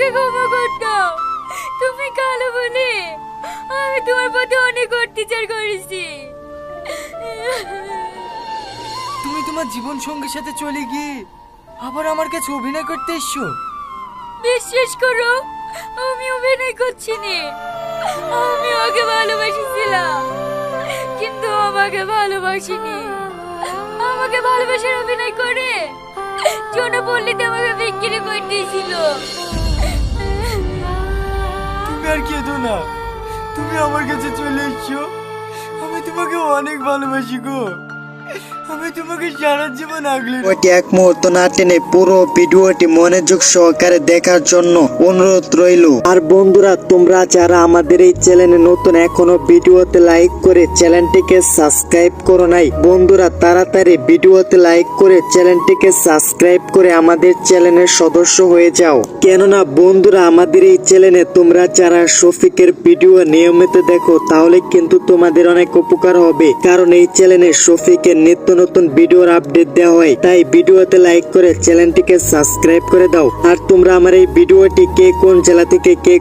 আমাকে ক্ষমা করে দাও। তুমি কালো বলে আমি তোমার প্রতি অনেক অত্যাচার করেছি। তুমি তোমার জীবন সঙ্গীর সাথে চলে গিয়ে আবার আমার কাছে অভিনয় করতে এসছো? বিশ্বাস করো, আমি অভিনয় করছি না। আমি ওকে ভালোবাসিছিলাম, কিন্তু আমাকে ভালোবাসিনি। আমাকে ভালোবাসার অভিনয় করে জনপল্লীতে আমাকে বিক্রি করে দিয়েছিল। তুমি আর কেঁদো না, তুমি আমার কাছে চলে এসছো। আমি তোমাকে অনেক ভালোবাসি গো। আমি তোমাকে সারা জীবন আগলে ভিডিওটি এক মুহূর্ত না টেনে পুরো ভিডিওটি মনোযোগ সহকারে দেখার জন্য অনুরোধ রইল। আর বন্ধুরা, তোমরা যারা আমাদের এই চ্যানেলে নতুন এখনো ভিডিওতে লাইক করে চ্যানেলটিকে সাবস্ক্রাইব করো নাই, বন্ধুরা তাড়াতাড়ি ভিডিওতে লাইক করে চ্যানেলটিকে সাবস্ক্রাইব করে আমাদের চ্যানেলের সদস্য হয়ে যাও। কেননা বন্ধুরা, আমাদের এই চ্যানেলে তোমরা যারা শফিকের ভিডিও নিয়মিত দেখো তাহলে কিন্তু তোমাদের অনেক উপকার হবে, কারণ এই চ্যানেলে শফিকের নিত্য নতুন ভিডিওর আপডেট দেওয়া হয়। তাই ভিডিওতে লাইক করে চ্যানেলটিকে সাবস্ক্রাইব করে দাও। আর তোমরা আমার এই ভিডিওটি কে কোন জেলা থেকে কে